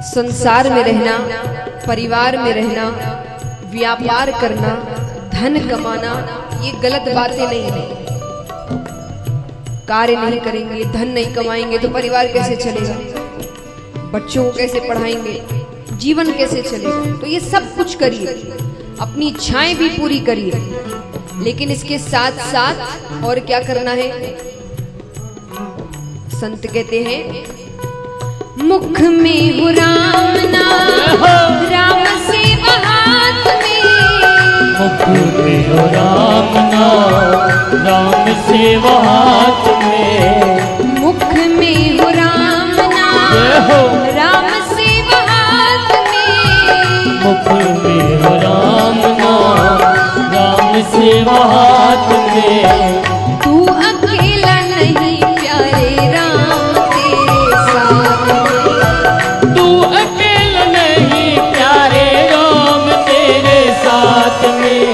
संसार में रहना, परिवार में रहना, व्यापार करना, धन कमाना, ये गलत बातें नहीं है। कार्य नहीं करेंगे, धन नहीं कमाएंगे तो परिवार कैसे चलेगा, बच्चों को कैसे पढ़ाएंगे, जीवन कैसे चलेगा। तो ये सब कुछ करिए, अपनी इच्छाएं भी पूरी करिए, लेकिन इसके साथ साथ और क्या करना है। संत कहते हैं मुख में हो राम नाम, राम से हाथ में, मुख में हो राम नाम, राम से हाथ में, मुख में हो राम नाम, राम से हाथ में, मुख में हो राम नाम, राम से हाथ में। तू अकेला नहीं प्यारे राम तेरे साथ में, तू अकेला नहीं प्यारे राम तेरे साथ में।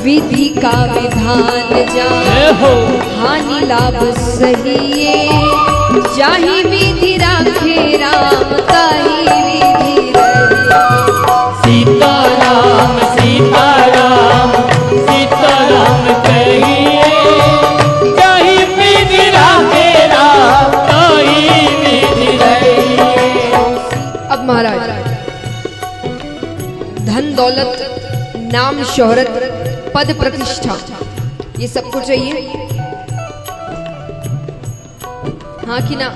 विधि का विधान जान हो हानि लाभ सहिए, जाहि विधि राखे राम ताहि विधि रहे। सीताराम सीताराम सीताराम कहिए, जाहि विधि राखे राम ताहि विधि रहिए। अब महाराज, धन दौलत, नाम शोहरत, पद प्रतिष्ठा, ये सबको चाहिए, हाँ कि ना?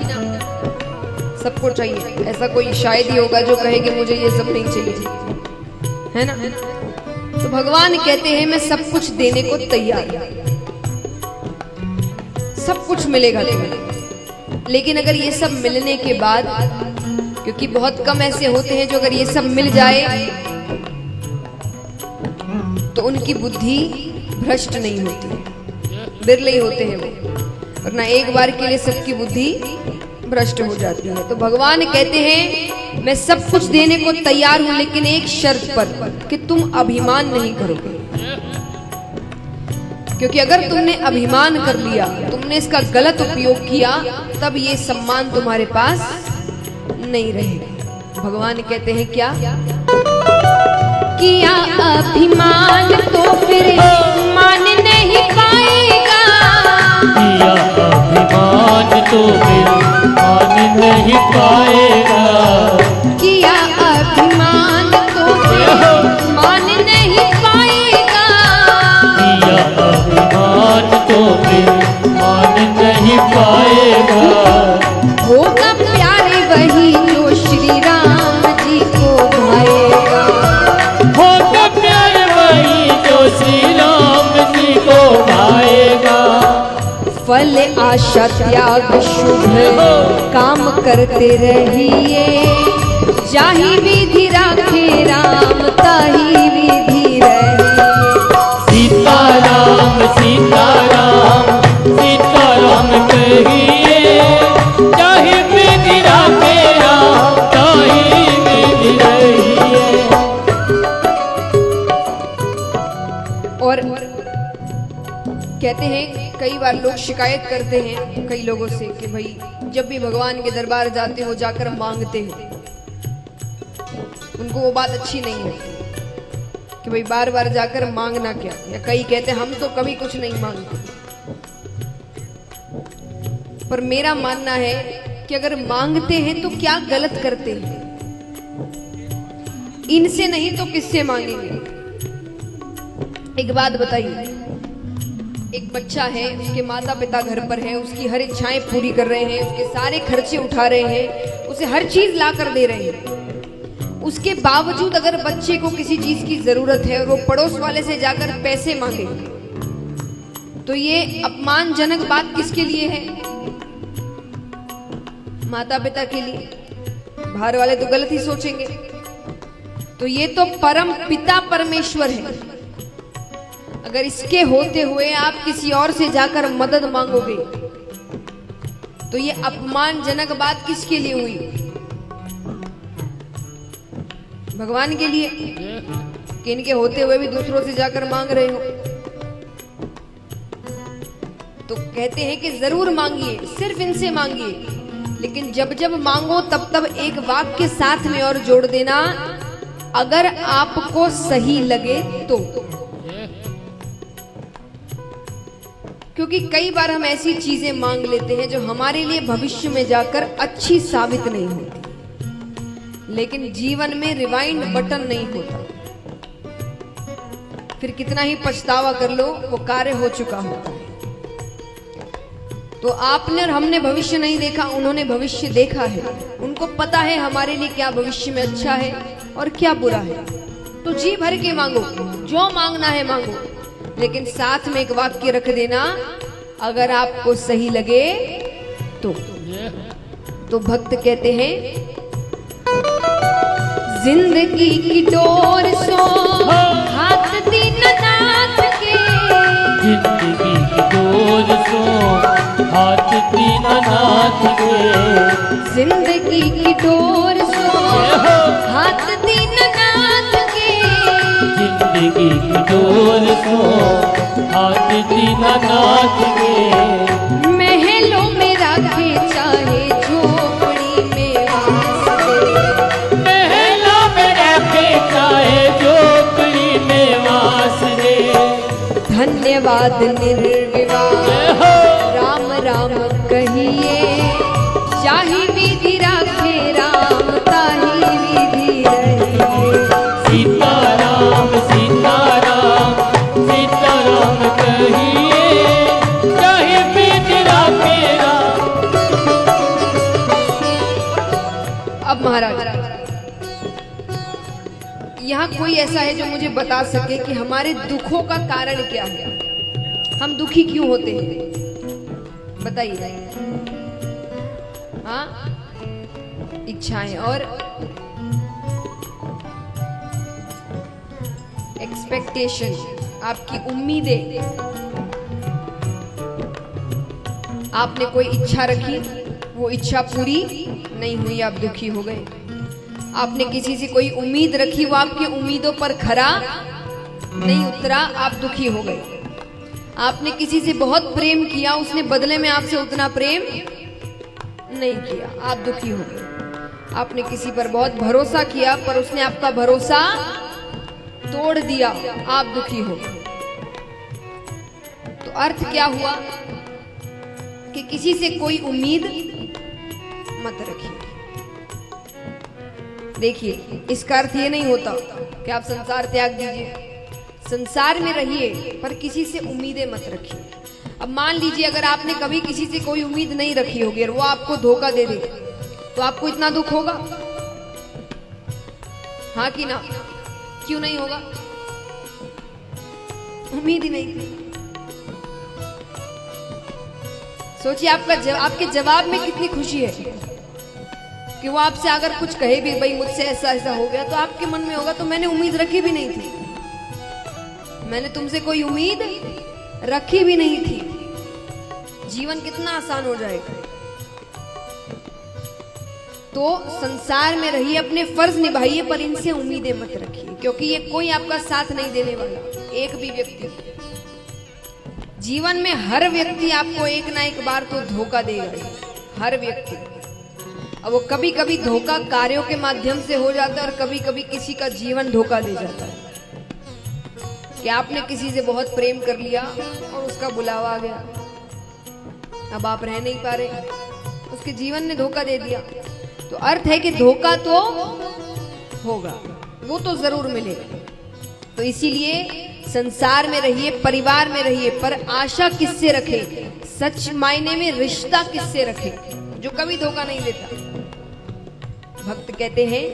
सबको चाहिए। ऐसा कोई शायद ही होगा जो कहे कि मुझे ये सब नहीं चाहिए, है ना? तो भगवान कहते हैं मैं सब कुछ देने को तैयार हूं, सब कुछ मिलेगा तुम्हें। लेकिन अगर ये सब मिलने के बाद, क्योंकि बहुत कम ऐसे होते हैं जो अगर ये सब मिल जाए तो उनकी बुद्धि भ्रष्ट नहीं होती, बिरले ही होते हैं वो, वरना एक बार के लिए सबकी बुद्धि भ्रष्ट हो जाती है। तो भगवान कहते हैं मैं सब कुछ देने को तैयार हूं, लेकिन एक शर्त पर कि तुम अभिमान नहीं करोगे। क्योंकि अगर तुमने अभिमान कर लिया, तुमने इसका गलत उपयोग किया, तब ये सम्मान तुम्हारे पास नहीं रहेगा। भगवान कहते हैं क्या? किया अभिमान तो फिर मान नहीं पाएगा, किया अभिमान तो फिर मान नहीं पाएगा, किया अभिमान तो फिर मान नहीं पाएगा, किया अभिमान तो फिर मान नहीं पाएगा। होगा प्यारे वही जो श्री राम जी को भाएगा, होगा प्यारे वही जो श्री राम जी को भाएगा। फल आशा त्याग शुभ काम करते रहिए, जाहि विधि राखे राम ताहि विधि रहिए। सीताराम सीताराम सीताराम कहिए, जाहि विधि राखे राम ताहि विधि रहिए। और कहते हैं कई बार लोग शिकायत करते हैं कई लोगों से कि भाई जब भी भगवान के दरबार जाते हो जाकर मांगते हो, उनको वो बात अच्छी नहीं लगती कि भाई बार बार जाकर मांगना क्या। या कई कहते हैं हम तो कभी कुछ नहीं मांगते। पर मेरा मानना है कि अगर मांगते हैं तो क्या गलत करते हैं? इनसे नहीं तो किससे मांगेंगे? एक बात बताइए, एक बच्चा है, उसके माता पिता घर पर है, उसकी हर इच्छाएं पूरी कर रहे हैं, उसके सारे खर्चे उठा रहे हैं, उसे हर चीज ला कर दे रहे हैं। उसके बावजूद अगर बच्चे को किसी चीज की जरूरत है और वो पड़ोस वाले से जाकर पैसे मांगे, तो ये अपमानजनक बात किसके लिए है? माता पिता के लिए। बाहर वाले तो गलत ही सोचेंगे। तो ये तो परम पिता परमेश्वर है। अगर इसके होते हुए आप किसी और से जाकर मदद मांगोगे तो ये अपमानजनक बात किसके लिए हुई? भगवान के लिए कि इनके होते हुए भी दूसरों से जाकर मांग रहे हो। तो कहते हैं कि जरूर मांगिए, सिर्फ इनसे मांगिए, लेकिन जब जब मांगो तब तब एक वाक्य साथ में और जोड़ देना, अगर आपको सही लगे तो। क्योंकि कई बार हम ऐसी चीजें मांग लेते हैं जो हमारे लिए भविष्य में जाकर अच्छी साबित नहीं होती, लेकिन जीवन में रिवाइंड बटन नहीं होता, फिर कितना ही पछतावा कर लो वो कार्य हो चुका होता है। तो आपने और हमने भविष्य नहीं देखा, उन्होंने भविष्य देखा है, उनको पता है हमारे लिए क्या भविष्य में अच्छा है और क्या बुरा है। तो जी भर के मांगो, जो मांगना है मांगो, लेकिन साथ में एक वाक्य रख देना, अगर आपको सही लगे तो। तो भक्त कहते हैं, जिंदगी की डोर सो हाथ दीननाथ के, जिंदगी की डोर सो हाथ दीननाथ के, जिंदगी की डोर सो हाथ दीननाथ के, जिंदगी की डोर सो हाथ दीननाथ के, महलों में रखे चाहे झोपड़ी में वास दे, महलों में रखे चाहे झोपड़ी में वास दे। धन्यवाद निर्विवाद राम राम कहिए, चाहे विधि राखे राम ताही विधि रहिए। सीताराम सीताराम सीताराम कहिए, चाहे विधि राखे राम। अब महाराज, यहाँ कोई ऐसा है जो मुझे बता सके कि हमारे दुखों का कारण क्या है, हम दुखी क्यों होते हैं? बताइए। हाँ, इच्छाएं और एक्सपेक्टेशन, आपकी उम्मीदें। आपने कोई इच्छा रखी, वो इच्छा पूरी नहीं हुई, आप दुखी हो गए। आपने किसी से कोई उम्मीद रखी, वो आपकी उम्मीदों पर खरा नहीं उतरा, आप दुखी हो गए। आपने किसी से बहुत प्रेम किया, उसने बदले में आपसे उतना प्रेम नहीं किया, आप दुखी हो गए। आपने किसी पर बहुत भरोसा किया, पर उसने आपका भरोसा तोड़ दिया, आप दुखी हो गए। तो अर्थ क्या हुआ कि किसी से कोई उम्मीद मत रखिए। देखिए, इसका अर्थ ये नहीं होता कि आप संसार त्याग दीजिए, संसार में रहिए, पर किसी से उम्मीदें मत रखिए। अब मान लीजिए अगर आपने कभी किसी से कोई उम्मीद नहीं रखी होगी और वो आपको धोखा दे दे, तो आपको इतना दुख होगा? हाँ कि ना? क्यों नहीं होगा? उम्मीद ही नहीं थी। सोचिए आपके जवाब में कितनी खुशी है कि वो आपसे अगर कुछ कहे भी, भाई मुझसे ऐसा ऐसा हो गया, तो आपके मन में होगा तो मैंने उम्मीद रखी भी नहीं थी, मैंने तुमसे कोई उम्मीद रखी भी नहीं थी। जीवन कितना आसान हो जाएगा। तो संसार में रहिए, अपने फर्ज निभाइए, पर इनसे उम्मीदें मत रखिए, क्योंकि ये कोई आपका साथ नहीं देने वाला, एक भी व्यक्ति। जीवन में हर व्यक्ति आपको एक ना एक बार तो धोखा देगा, हर व्यक्ति। अब वो कभी कभी धोखा कार्यों के माध्यम से हो जाता है और कभी कभी किसी का जीवन धोखा दे जाता है कि आपने किसी से बहुत प्रेम कर लिया और उसका बुलावा आ गया, अब आप रह नहीं पा रहे, उसके जीवन ने धोखा दे दिया। तो अर्थ है कि धोखा तो होगा, वो तो जरूर मिलेगा। तो इसीलिए संसार में रहिए, परिवार में रहिए, पर आशा किससे रखे? सच मायने में रिश्ता किससे रखे? जो कभी धोखा नहीं देता। भक्त कहते हैं,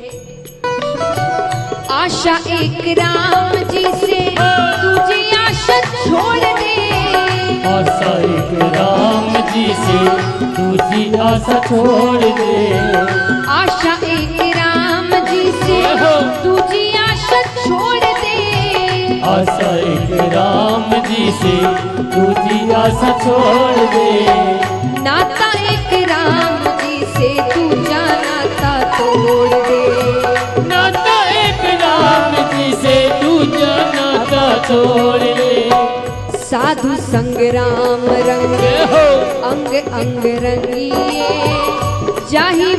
आशा एक राम जी से तुझे आशा छोड़ दे, आशा एक राम जी से तुझी आशा छोड़ दे, आशा एक राम जी से तुझी आशा छोड़ दे, आशा एक राम जी से तुझी आशा छोड़ दे, नाता एक राम जी से तू नाता तोड़ दे, नाता एक राम जी से तू नाता छोड़ दे। साधु संग राम रंग अंग अंग रंगिए, जाहि